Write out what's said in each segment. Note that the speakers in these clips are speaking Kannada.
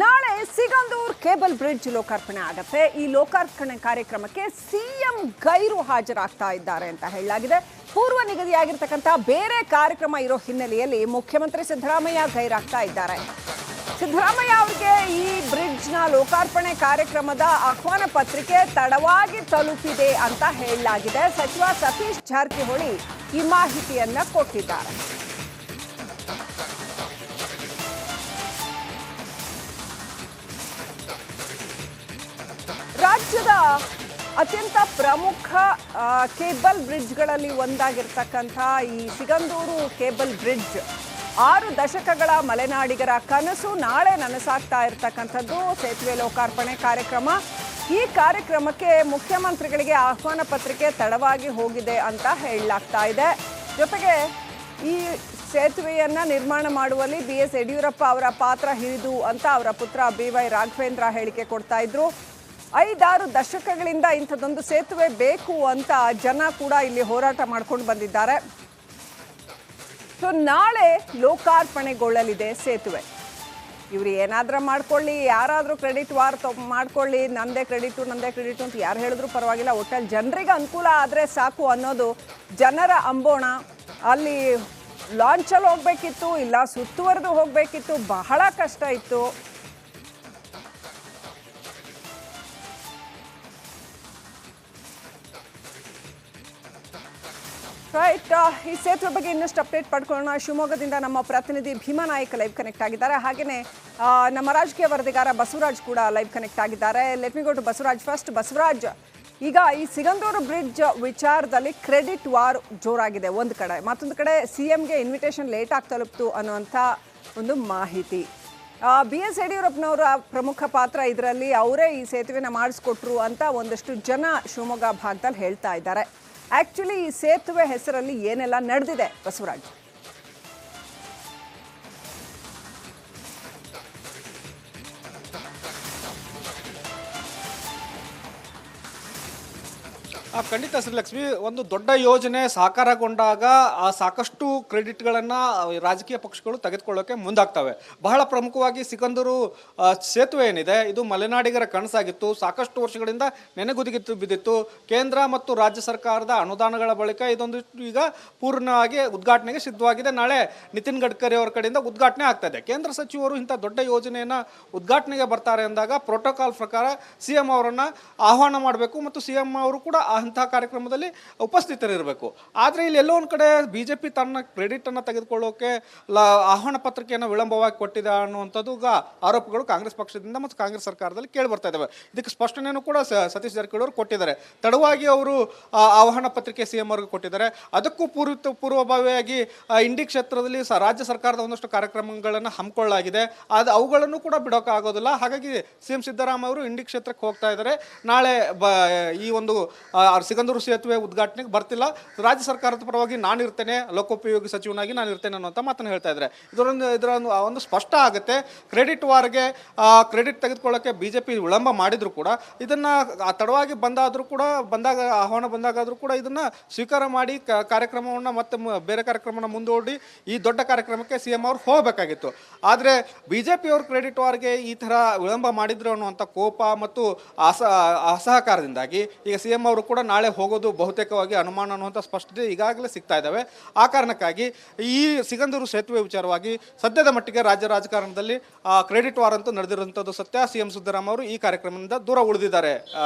ನಾಳೆ ಸಿಗಂದೂರ್ ಕೇಬಲ್ ಬ್ರಿಡ್ಜ್ ಲೋಕಾರ್ಪಣೆ ಆಗುತ್ತೆ. ಈ ಲೋಕಾರ್ಪಣೆ ಕಾರ್ಯಕ್ರಮಕ್ಕೆ ಸಿಎಂ ಗೈರು ಹಾಜರಾಗ್ತಾ ಇದ್ದಾರೆ ಅಂತ ಹೇಳಲಾಗಿದೆ. ಪೂರ್ವ ನಿಗದಿಯಾಗಿರ್ತಕ್ಕಂಥ ಬೇರೆ ಕಾರ್ಯಕ್ರಮ ಇರೋ ಹಿನ್ನೆಲೆಯಲ್ಲಿ ಮುಖ್ಯಮಂತ್ರಿ ಸಿದ್ದರಾಮಯ್ಯ ಗೈರಾಗ್ತಾ ಇದ್ದಾರೆ. ಸಿದ್ದರಾಮಯ್ಯ ಅವರಿಗೆ ಈ ಬ್ರಿಡ್ಜ್ನ ಲೋಕಾರ್ಪಣೆ ಕಾರ್ಯಕ್ರಮದ ಆಹ್ವಾನ ಪತ್ರಿಕೆ ತಡವಾಗಿ ತಲುಪಿದೆ ಅಂತ ಹೇಳಲಾಗಿದೆ. ಸಚಿವ ಸತೀಶ್ ಜಾರಕಿಹೊಳಿ ಈ ಮಾಹಿತಿಯನ್ನ ಕೊಟ್ಟಿದ್ದಾರೆ. ರಾಜ್ಯದ ಅತ್ಯಂತ ಪ್ರಮುಖ ಕೇಬಲ್ ಬ್ರಿಡ್ಜ್ಗಳಲ್ಲಿ ಒಂದಾಗಿರ್ತಕ್ಕಂಥ ಈ ಸಿಗಂದೂರು ಕೇಬಲ್ ಬ್ರಿಡ್ಜ್ 6 ದಶಕಗಳ ಮಲೆನಾಡಿಗರ ಕನಸು ನಾಳೆ ನನಸಾಗ್ತಾ ಇರತಕ್ಕಂಥದ್ದು ಸೇತುವೆ ಲೋಕಾರ್ಪಣೆ ಕಾರ್ಯಕ್ರಮ. ಈ ಕಾರ್ಯಕ್ರಮಕ್ಕೆ ಮುಖ್ಯಮಂತ್ರಿಗಳಿಗೆ ಆಹ್ವಾನ ಪತ್ರಿಕೆ ತಡವಾಗಿ ಹೋಗಿದೆ ಅಂತ ಹೇಳಲಾಗ್ತಾ ಇದೆ. ಜೊತೆಗೆ ಈ ಸೇತುವೆಯನ್ನ ನಿರ್ಮಾಣ ಮಾಡುವಲ್ಲಿ BS ಯಡಿಯೂರಪ್ಪ ಅವರ ಪಾತ್ರ ಹಿರಿದು ಅಂತ ಅವರ ಪುತ್ರ BY ರಾಘವೇಂದ್ರ ಹೇಳಿಕೆ ಕೊಡ್ತಾ ಇದ್ರು. 5-6 ದಶಕಗಳಿಂದ ಇಂಥದ್ದೊಂದು ಸೇತುವೆ ಬೇಕು ಅಂತ ಜನ ಕೂಡ ಇಲ್ಲಿ ಹೋರಾಟ ಮಾಡ್ಕೊಂಡು ಬಂದಿದ್ದಾರೆ. ಸೊ ನಾಳೆ ಲೋಕಾರ್ಪಣೆಗೊಳ್ಳಲಿದೆ ಸೇತುವೆ. ಇವ್ರು ಏನಾದ್ರೂ ಮಾಡ್ಕೊಳ್ಳಿ, ಯಾರಾದರೂ ಕ್ರೆಡಿಟ್ ವಾರ್ ಮಾಡ್ಕೊಳ್ಳಿ, ನಂದೇ ಕ್ರೆಡಿಟು ಅಂತ ಯಾರು ಹೇಳಿದ್ರು ಪರವಾಗಿಲ್ಲ, ಒಟ್ಟಲ್ಲಿ ಜನರಿಗೆ ಅನುಕೂಲ ಆದರೆ ಸಾಕು ಅನ್ನೋದು ಜನರ ಅಂಬೋಣ. ಅಲ್ಲಿ ಲಾಂಚಲ್ಲಿ ಹೋಗ್ಬೇಕಿತ್ತು, ಇಲ್ಲ ಸುತ್ತುವರೆದು ಹೋಗಬೇಕಿತ್ತು, ಬಹಳ ಕಷ್ಟ ಇತ್ತು. ರೈಟ್, ಈ ಸೇತುವೆ ಬಗ್ಗೆ ಇನ್ನಷ್ಟು ಅಪ್ಡೇಟ್ ಪಡ್ಕೊಳ್ಳೋಣ. ಶಿವಮೊಗ್ಗದಿಂದ ನಮ್ಮ ಪ್ರತಿನಿಧಿ ಭೀಮಾನಾಯಕ್ ಲೈವ್ ಕನೆಕ್ಟ್ ಆಗಿದ್ದಾರೆ. ಹಾಗೆಯೇ ನಮ್ಮ ರಾಜಕೀಯ ವರದಿಗಾರ ಬಸವರಾಜ್ ಕೂಡ ಲೈವ್ ಕನೆಕ್ಟ್ ಆಗಿದ್ದಾರೆ. Let me go to Basavaraj first. Basavaraj, ಈಗ ಈ ಸಿಗಂದೂರು ಬ್ರಿಡ್ಜ್ ವಿಚಾರದಲ್ಲಿ ಕ್ರೆಡಿಟ್ ವಾರ್ ಜೋರಾಗಿದೆ ಒಂದು ಕಡೆ, ಮತ್ತೊಂದು ಕಡೆ CMಗೆ ಇನ್ವಿಟೇಷನ್ ಲೇಟಾಗಿ ತಲುಪ್ತು ಅನ್ನುವಂಥ ಒಂದು ಮಾಹಿತಿ. BS ಯಡಿಯೂರಪ್ಪನವರ ಪ್ರಮುಖ ಪಾತ್ರ ಇದರಲ್ಲಿ, ಅವರೇ ಈ ಸೇತುವೆನ ಮಾಡಿಸ್ಕೊಟ್ರು ಅಂತ ಒಂದಷ್ಟು ಜನ ಶಿವಮೊಗ್ಗ ಭಾಗದಲ್ಲಿ ಹೇಳ್ತಾ ಇದ್ದಾರೆ. ಆಕ್ಚುಲಿ ಈ ಸೇತುವೆ ಹೆಸರಲ್ಲಿ ಏನೆಲ್ಲ ನಡೆದಿದೆ ಬಸವರಾಜ್? ಖಂಡಿತ ಶ್ರೀಲಕ್ಷ್ಮಿ, ಒಂದು ದೊಡ್ಡ ಯೋಜನೆ ಸಾಕಾರಗೊಂಡಾಗ ಸಾಕಷ್ಟು ಕ್ರೆಡಿಟ್ಗಳನ್ನು ರಾಜಕೀಯ ಪಕ್ಷಗಳು ತೆಗೆದುಕೊಳ್ಳೋಕೆ ಮುಂದಾಗ್ತವೆ. ಬಹಳ ಪ್ರಮುಖವಾಗಿ ಸಿಗಂದೂರು ಸೇತುವೆ ಏನಿದೆ, ಇದು ಮಲೆನಾಡಿಗರ ಕನಸಾಗಿತ್ತು. ಸಾಕಷ್ಟು ವರ್ಷಗಳಿಂದ ನೆನೆಗುದಿಗಿತ್ತು ಬಿದ್ದಿತ್ತು. ಕೇಂದ್ರ ಮತ್ತು ರಾಜ್ಯ ಸರ್ಕಾರದ ಅನುದಾನಗಳ ಬಳಿಕ ಇದೊಂದು ಈಗ ಪೂರ್ಣವಾಗಿ ಉದ್ಘಾಟನೆಗೆ ಸಿದ್ಧವಾಗಿದೆ. ನಾಳೆ ನಿತಿನ್ ಗಡ್ಕರಿ ಅವರ ಕಡೆಯಿಂದ ಉದ್ಘಾಟನೆ ಆಗ್ತಾ ಇದೆ. ಕೇಂದ್ರ ಸಚಿವರು ಇಂಥ ದೊಡ್ಡ ಯೋಜನೆಯನ್ನು ಉದ್ಘಾಟನೆಗೆ ಬರ್ತಾರೆ ಅಂದಾಗ ಪ್ರೋಟೋಕಾಲ್ ಪ್ರಕಾರ CM ಅವರನ್ನು ಆಹ್ವಾನ ಮಾಡಬೇಕು ಮತ್ತು CM ಅವರು ಕೂಡ ಅಂತಹ ಕಾರ್ಯಕ್ರಮದಲ್ಲಿ ಉಪಸ್ಥಿತರಿರಬೇಕು. ಆದರೆ ಇಲ್ಲಿ ಎಲ್ಲೋ ಒಂದು ಕಡೆ BJP ತನ್ನ ಕ್ರೆಡಿಟನ್ನು ತೆಗೆದುಕೊಳ್ಳೋಕೆ ಆಹ್ವಾನ ಪತ್ರಿಕೆಯನ್ನು ವಿಳಂಬವಾಗಿ ಕೊಟ್ಟಿದೆ ಅನ್ನುವಂಥದ್ದು ಆರೋಪಗಳು ಕಾಂಗ್ರೆಸ್ ಪಕ್ಷದಿಂದ ಮತ್ತು ಕಾಂಗ್ರೆಸ್ ಸರ್ಕಾರದಲ್ಲಿ ಕೇಳಿ ಬರ್ತಾ ಇದ್ದಾವೆ. ಇದಕ್ಕೆ ಸ್ಪಷ್ಟನೆಯನ್ನು ಕೂಡ ಸತೀಶ್ ಜಾರಕಿಹೊಳಿ ಅವರು ಕೊಟ್ಟಿದ್ದಾರೆ. ತಡವಾಗಿ ಅವರು ಆಹ್ವಾನ ಪತ್ರಿಕೆ CM ಅವರಿಗೆ ಕೊಟ್ಟಿದ್ದಾರೆ. ಅದಕ್ಕೂ ಪೂರ್ವಭಾವಿಯಾಗಿ ಇಂಡಿ ಕ್ಷೇತ್ರದಲ್ಲಿ ರಾಜ್ಯ ಸರ್ಕಾರದ ಒಂದಷ್ಟು ಕಾರ್ಯಕ್ರಮಗಳನ್ನು ಹಮ್ಮಿಕೊಳ್ಳಲಾಗಿದೆ. ಅವುಗಳನ್ನು ಕೂಡ ಬಿಡೋಕ್ಕಾಗೋದಿಲ್ಲ. ಹಾಗಾಗಿ CM ಸಿದ್ದರಾಮಯ್ಯ ಅವರು ಇಂಡಿ ಕ್ಷೇತ್ರಕ್ಕೆ ಹೋಗ್ತಾ ಇದ್ದಾರೆ. ನಾಳೆ ಈ ಒಂದು ಸಿಗಂದೂರು ಸೇತುವೆ ಉದ್ಘಾಟನೆಗೆ ಬರ್ತಿಲ್ಲ. ರಾಜ್ಯ ಸರ್ಕಾರದ ಪರವಾಗಿ ನಾನಿರ್ತೇನೆ, ಲೋಕೋಪಯೋಗಿ ಸಚಿವನಾಗಿ ನಾನು ಇರ್ತೇನೆ ಅನ್ನೋಂಥ ಮಾತನ್ನು ಹೇಳ್ತಾ ಇದ್ದಾರೆ. ಇದರ ಒಂದು ಸ್ಪಷ್ಟ ಆಗುತ್ತೆ. ಕ್ರೆಡಿಟ್ ವಾರ್ಗೆ ಕ್ರೆಡಿಟ್ ತೆಗೆದುಕೊಳ್ಳೋಕ್ಕೆ BJP ವಿಳಂಬ ಮಾಡಿದ್ರು ಕೂಡ, ಇದನ್ನು ತಡವಾಗಿ ಬಂದಾಗ ಆಹ್ವಾನ ಬಂದಾಗಾದರೂ ಕೂಡ ಇದನ್ನು ಸ್ವೀಕಾರ ಮಾಡಿ ಕಾರ್ಯಕ್ರಮವನ್ನು ಮತ್ತೆ ಬೇರೆ ಕಾರ್ಯಕ್ರಮವನ್ನು ಮುಂದೂಡಿ ಈ ದೊಡ್ಡ ಕಾರ್ಯಕ್ರಮಕ್ಕೆ CM ಅವರು ಹೋಗಬೇಕಾಗಿತ್ತು. ಆದರೆ BJP ಅವರು ಕ್ರೆಡಿಟ್ ವಾರ್ಗೆ ಈ ಥರ ವಿಳಂಬ ಮಾಡಿದ್ರು ಅನ್ನುವಂಥ ಕೋಪ ಮತ್ತು ಅಸಹಕಾರದಿಂದಾಗಿ ಈಗ CM ಅವರು ಕೂಡ ನಾಳೆ ಹೋಗೋದು ಬಹುತೇಕವಾಗಿ ಅನುಮಾನ ಅನ್ನುವಂಥ ಸ್ಪಷ್ಟತೆ ಈಗಾಗಲೇ ಸಿಗ್ತಾ ಇದ್ದಾವೆ. ಆ ಕಾರಣಕ್ಕಾಗಿ ಈ ಸಿಗಂದೂರು ಸೇತುವೆ ವಿಚಾರವಾಗಿ ಸದ್ಯದ ಮಟ್ಟಿಗೆ ರಾಜ್ಯ ರಾಜಕಾರಣದಲ್ಲಿ ಕ್ರೆಡಿಟ್ ವಾರ್ ಅಂತೂ ನಡೆದಿರುವಂಥದ್ದು ಸತ್ಯ. CM ಸಿದ್ದರಾಮಯ್ಯ ಅವರು ಈ ಕಾರ್ಯಕ್ರಮದಿಂದ ದೂರ ಉಳಿದಿದ್ದಾರೆ.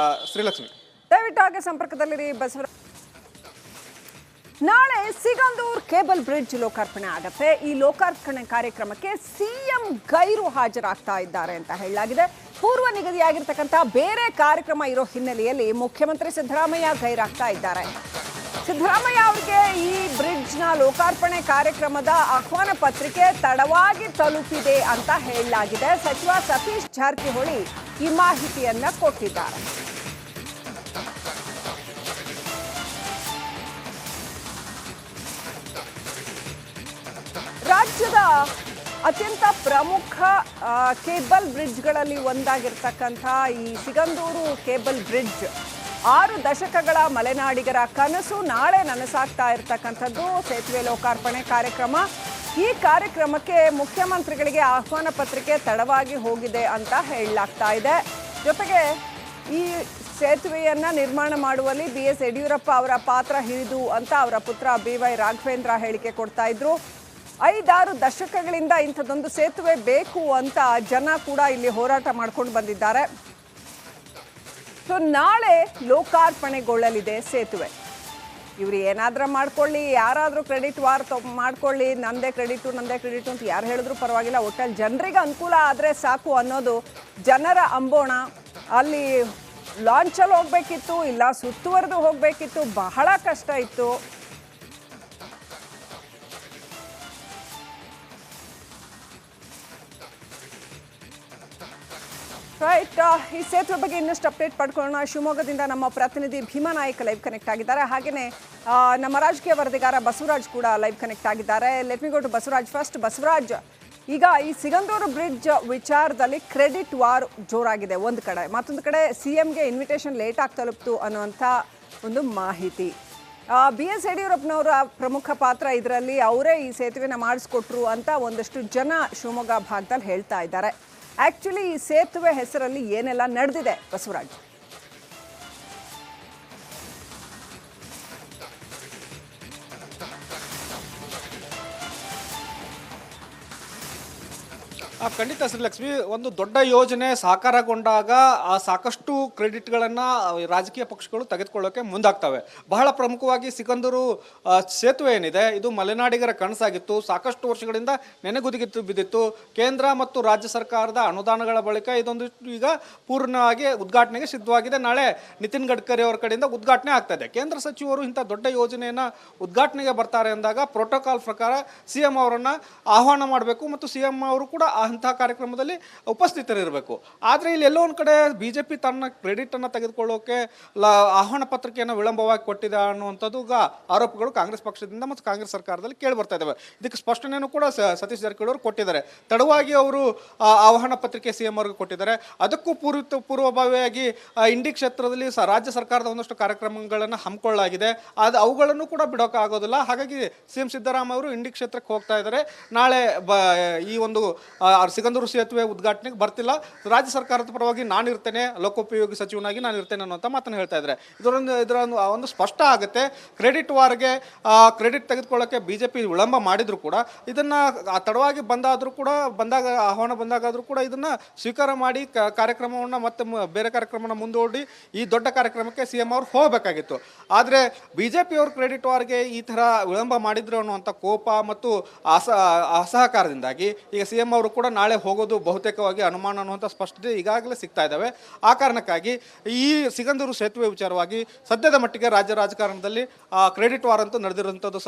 ಶ್ರೀಲಕ್ಷ್ಮಿ, ದಯವಿಟ್ಟು ಹಾಗೆ ಸಂಪರ್ಕದಲ್ಲಿರಿ ಬಸವರಾಜ್. ನಾಳೆ ಸಿಗಂದೂರ್ ಕೇಬಲ್ ಬ್ರಿಡ್ಜ್ ಲೋಕಾರ್ಪಣೆ ಆಗುತ್ತೆ. ಈ ಲೋಕಾರ್ಪಣೆ ಕಾರ್ಯಕ್ರಮಕ್ಕೆ CM ಗೈರು ಹಾಜರಾಗ್ತಾ ಇದ್ದಾರೆ ಅಂತ ಹೇಳಲಾಗಿದೆ. ಪೂರ್ವ ನಿಗದಿಯಾಗಿರ್ತಕ್ಕಂಥ ಬೇರೆ ಕಾರ್ಯಕ್ರಮ ಇರೋ ಹಿನ್ನೆಲೆಯಲ್ಲಿ ಮುಖ್ಯಮಂತ್ರಿ ಸಿದ್ದರಾಮಯ್ಯ ಗೈರಾಗ್ತಾ ಇದ್ದಾರೆ. ಸಿದ್ದರಾಮಯ್ಯ ಅವರಿಗೆ ಈ ಬ್ರಿಡ್ಜ್ನ ಲೋಕಾರ್ಪಣೆ ಕಾರ್ಯಕ್ರಮದ ಆಹ್ವಾನ ಪತ್ರಿಕೆ ತಡವಾಗಿ ತಲುಪಿದೆ ಅಂತ ಹೇಳಲಾಗಿದೆ. ಸಚಿವ ಸತೀಶ್ ಜಾರಕಿಹೊಳಿ ಈ ಮಾಹಿತಿಯನ್ನ ಕೊಟ್ಟಿದ್ದಾರೆ. ರಾಜ್ಯದ ಅತ್ಯಂತ ಪ್ರಮುಖ ಕೇಬಲ್ ಬ್ರಿಡ್ಜ್ಗಳಲ್ಲಿ ಒಂದಾಗಿರ್ತಕ್ಕಂಥ ಈ ಸಿಗಂದೂರು ಕೇಬಲ್ ಬ್ರಿಡ್ಜ್ 6 ದಶಕಗಳ ಮಲೆನಾಡಿಗರ ಕನಸು ನಾಳೆ ನನಸಾಗ್ತಾ ಇರತಕ್ಕಂಥದ್ದು ಸೇತುವೆ ಲೋಕಾರ್ಪಣೆ ಕಾರ್ಯಕ್ರಮ. ಈ ಕಾರ್ಯಕ್ರಮಕ್ಕೆ ಮುಖ್ಯಮಂತ್ರಿಗಳಿಗೆ ಆಹ್ವಾನ ಪತ್ರಿಕೆ ತಡವಾಗಿ ಹೋಗಿದೆ ಅಂತ ಹೇಳಲಾಗ್ತಾ ಇದೆ. ಜೊತೆಗೆ ಈ ಸೇತುವೆಯನ್ನ ನಿರ್ಮಾಣ ಮಾಡುವಲ್ಲಿ BS ಯಡಿಯೂರಪ್ಪ ಅವರ ಪಾತ್ರ ಹಿರಿದು ಅಂತ ಅವರ ಪುತ್ರ BY ರಾಘವೇಂದ್ರ ಹೇಳಿಕೆ ಕೊಡ್ತಾ ಇದ್ರು. 5-6 ದಶಕಗಳಿಂದ ಇಂಥದ್ದೊಂದು ಸೇತುವೆ ಬೇಕು ಅಂತ ಜನ ಕೂಡ ಇಲ್ಲಿ ಹೋರಾಟ ಮಾಡ್ಕೊಂಡು ಬಂದಿದ್ದಾರೆ. ಸೊ ನಾಳೆ ಲೋಕಾರ್ಪಣೆಗೊಳ್ಳಲಿದೆ ಸೇತುವೆ. ಇವ್ರು ಏನಾದ್ರೂ ಮಾಡ್ಕೊಳ್ಳಿ, ಯಾರಾದರೂ ಕ್ರೆಡಿಟ್ ವಾರ್ ಮಾಡ್ಕೊಳ್ಳಿ, ನಂದೇ ಕ್ರೆಡಿಟು ಅಂತ ಯಾರು ಹೇಳಿದ್ರು ಪರವಾಗಿಲ್ಲ, ಒಟ್ಟಲ್ಲಿ ಜನರಿಗೆ ಅನುಕೂಲ ಆದರೆ ಸಾಕು ಅನ್ನೋದು ಜನರ ಅಂಬೋಣ. ಅಲ್ಲಿ ಲಾಂಚಲ್ಲಿ ಹೋಗಬೇಕಿತ್ತು, ಇಲ್ಲ ಸುತ್ತುವರೆದು ಹೋಗಬೇಕಿತ್ತು, ಬಹಳ ಕಷ್ಟ ಇತ್ತು. ರೈಟ್, ಈ ಸೇತುವೆ ಬಗ್ಗೆ ಇನ್ನಷ್ಟು ಅಪ್ಡೇಟ್ ಪಡ್ಕೊಳ್ಳೋಣ. ಶಿವಮೊಗ್ಗದಿಂದ ನಮ್ಮ ಪ್ರತಿನಿಧಿ ಭೀಮಾನಾಯಕ್ ಲೈವ್ ಕನೆಕ್ಟ್ ಆಗಿದ್ದಾರೆ. ಹಾಗೆಯೇ ನಮ್ಮ ರಾಜಕೀಯ ವರದಿಗಾರ ಬಸವರಾಜ್ ಕೂಡ ಲೈವ್ ಕನೆಕ್ಟ್ ಆಗಿದ್ದಾರೆ. Let me go to Basavaraj first. Basavaraj, ಈಗ ಈ ಸಿಗಂದೂರು ಬ್ರಿಡ್ಜ್ ವಿಚಾರದಲ್ಲಿ ಕ್ರೆಡಿಟ್ ವಾರ್ ಜೋರಾಗಿದೆ ಒಂದು ಕಡೆ, ಮತ್ತೊಂದು ಕಡೆ CMಗೆ ಇನ್ವಿಟೇಷನ್ ಲೇಟ್ ಆಗಿ ತಲುಪ್ತು ಅನ್ನುವಂಥ ಒಂದು ಮಾಹಿತಿ. BS ಯಡಿಯೂರಪ್ಪನವರ ಪ್ರಮುಖ ಪಾತ್ರ ಇದರಲ್ಲಿ, ಅವರೇ ಈ ಸೇತುವೆನ ಮಾಡಿಸ್ಕೊಟ್ರು ಅಂತ ಒಂದಷ್ಟು ಜನ ಶಿವಮೊಗ್ಗ ಭಾಗದಲ್ಲಿ ಹೇಳ್ತಾ ಇದ್ದಾರೆ. ಆಕ್ಚುಲಿ ಈ ಸೇತುವೆ ಹೆಸರಲ್ಲಿ ಏನೆಲ್ಲ ನಡೆದಿದೆ ಬಸವರಾಜ್? ಖಂಡಿತ ಶ್ರೀಲಕ್ಷ್ಮಿ, ಒಂದು ದೊಡ್ಡ ಯೋಜನೆ ಸಾಕಾರಗೊಂಡಾಗ ಆ ಸಾಕಷ್ಟು ಕ್ರೆಡಿಟ್ಗಳನ್ನು ರಾಜಕೀಯ ಪಕ್ಷಗಳು ತೆಗೆದುಕೊಳ್ಳೋಕೆ ಮುಂದಾಗ್ತವೆ. ಬಹಳ ಪ್ರಮುಖವಾಗಿ ಸಿಗಂದೂರು ಸೇತುವೆ ಏನಿದೆ, ಇದು ಮಲೆನಾಡಿಗರ ಕನಸಾಗಿತ್ತು. ಸಾಕಷ್ಟು ವರ್ಷಗಳಿಂದ ನೆನೆಗುದಿಗಿತ್ತು ಬಿದ್ದಿತ್ತು. ಕೇಂದ್ರ ಮತ್ತು ರಾಜ್ಯ ಸರ್ಕಾರದ ಅನುದಾನಗಳ ಬಳಿಕ ಇದೊಂದು ಈಗ ಪೂರ್ಣವಾಗಿ ಉದ್ಘಾಟನೆಗೆ ಸಿದ್ಧವಾಗಿದೆ. ನಾಳೆ ನಿತಿನ್ ಗಡ್ಕರಿ ಅವರ ಕಡೆಯಿಂದ ಉದ್ಘಾಟನೆ ಆಗ್ತದೆ. ಕೇಂದ್ರ ಸಚಿವರು ಇಂಥ ದೊಡ್ಡ ಯೋಜನೆಯನ್ನು ಉದ್ಘಾಟನೆಗೆ ಬರ್ತಾರೆ ಅಂದಾಗ ಪ್ರೋಟೋಕಾಲ್ ಪ್ರಕಾರ CM ಅವರನ್ನು ಆಹ್ವಾನ ಮಾಡಬೇಕು ಮತ್ತು CM ಅವರು ಕೂಡ ಅಂತಹ ಕಾರ್ಯಕ್ರಮದಲ್ಲಿ ಉಪಸ್ಥಿತರಿರಬೇಕು. ಆದರೆ ಇಲ್ಲಿ ಎಲ್ಲೋ ಒಂದು ಕಡೆ BJP ತನ್ನ ಕ್ರೆಡಿಟನ್ನು ತೆಗೆದುಕೊಳ್ಳೋಕೆ ಆಹ್ವಾನ ಪತ್ರಿಕೆಯನ್ನು ವಿಳಂಬವಾಗಿ ಕೊಟ್ಟಿದೆ ಅನ್ನುವಂಥದ್ದು ಆರೋಪಗಳು ಕಾಂಗ್ರೆಸ್ ಪಕ್ಷದಿಂದ ಮತ್ತು ಕಾಂಗ್ರೆಸ್ ಸರ್ಕಾರದಲ್ಲಿ ಕೇಳಿ ಬರ್ತಾ ಇದ್ದಾವೆ. ಇದಕ್ಕೆ ಸ್ಪಷ್ಟನೆಯನ್ನು ಕೂಡ ಸತೀಶ್ ಜಾರಕಿಹೊಳಿ ಅವರು ಕೊಟ್ಟಿದ್ದಾರೆ. ತಡವಾಗಿ ಅವರು ಆಹ್ವಾನ ಪತ್ರಿಕೆ CM ಅವರಿಗೆ ಕೊಟ್ಟಿದ್ದಾರೆ. ಅದಕ್ಕೂ ಪೂರ್ವಭಾವಿಯಾಗಿ ಇಂಡಿ ಕ್ಷೇತ್ರದಲ್ಲಿ ರಾಜ್ಯ ಸರ್ಕಾರದ ಒಂದಷ್ಟು ಕಾರ್ಯಕ್ರಮಗಳನ್ನು ಹಮ್ಮಿಕೊಳ್ಳಲಾಗಿದೆ. ಅವುಗಳನ್ನು ಕೂಡ ಬಿಡೋಕ್ಕಾಗೋದಿಲ್ಲ. ಹಾಗಾಗಿ CM ಸಿದ್ದರಾಮಯ್ಯ ಅವರು ಇಂಡಿ ಕ್ಷೇತ್ರಕ್ಕೆ ಹೋಗ್ತಾ ಇದ್ದಾರೆ. ನಾಳೆ ಈ ಒಂದು ಸಿಗಂದೂರು ಸೇತುವೆ ಉದ್ಘಾಟನೆಗೆ ಬರ್ತಿಲ್ಲ. ರಾಜ್ಯ ಸರ್ಕಾರದ ಪರವಾಗಿ ನಾನಿರ್ತೇನೆ, ಲೋಕೋಪಯೋಗಿ ಸಚಿವನಾಗಿ ನಾನಿರ್ತೇನೆ ಅನ್ನುವಂಥ ಮಾತನ್ನು ಹೇಳ್ತಾ ಇದ್ದಾರೆ. ಇದರ ಒಂದು ಸ್ಪಷ್ಟ ಆಗುತ್ತೆ. ಕ್ರೆಡಿಟ್ ವಾರ್ಗೆ ಕ್ರೆಡಿಟ್ ತೆಗೆದುಕೊಳ್ಳೋಕ್ಕೆ BJP ವಿಳಂಬ ಮಾಡಿದ್ರು ಕೂಡ ಇದನ್ನು ತಡವಾಗಿ ಬಂದಾಗ ಆಹ್ವಾನ ಬಂದಾಗಾದರೂ ಕೂಡ ಇದನ್ನು ಸ್ವೀಕಾರ ಮಾಡಿ ಕಾರ್ಯಕ್ರಮವನ್ನು ಮತ್ತೆ ಬೇರೆ ಕಾರ್ಯಕ್ರಮನ ಮುಂದೂಡಿ ಈ ದೊಡ್ಡ ಕಾರ್ಯಕ್ರಮಕ್ಕೆ CM ಅವರು ಹೋಗಬೇಕಾಗಿತ್ತು. ಆದರೆ BJP ಅವರು ಕ್ರೆಡಿಟ್ ವಾರ್ಗೆ ಈ ಥರ ವಿಳಂಬ ಮಾಡಿದ್ರು ಅನ್ನುವಂಥ ಕೋಪ ಮತ್ತು ಅಸಹಕಾರದಿಂದಾಗಿ ಈಗ CM ಅವರು ಕೂಡ ನಾಳೆ ಹೋಗೋದು ಬಹುತೇಕವಾಗಿ ಅನುಮಾನ ಅನ್ನುವಂಥ ಸ್ಪಷ್ಟತೆ ಈಗಾಗಲೇ ಸಿಗ್ತಾ ಇದ್ದಾವೆ. ಆ ಕಾರಣಕ್ಕಾಗಿ ಈ ಸಿಗಂದೂರು ಸೇತುವೆ ವಿಚಾರವಾಗಿ ಸದ್ಯದ ಮಟ್ಟಿಗೆ ರಾಜ್ಯ ರಾಜಕಾರಣದಲ್ಲಿ ಕ್ರೆಡಿಟ್ ವಾರ್ ಅಂತೂ ನಡೆದಿರುವಂಥದ್ದು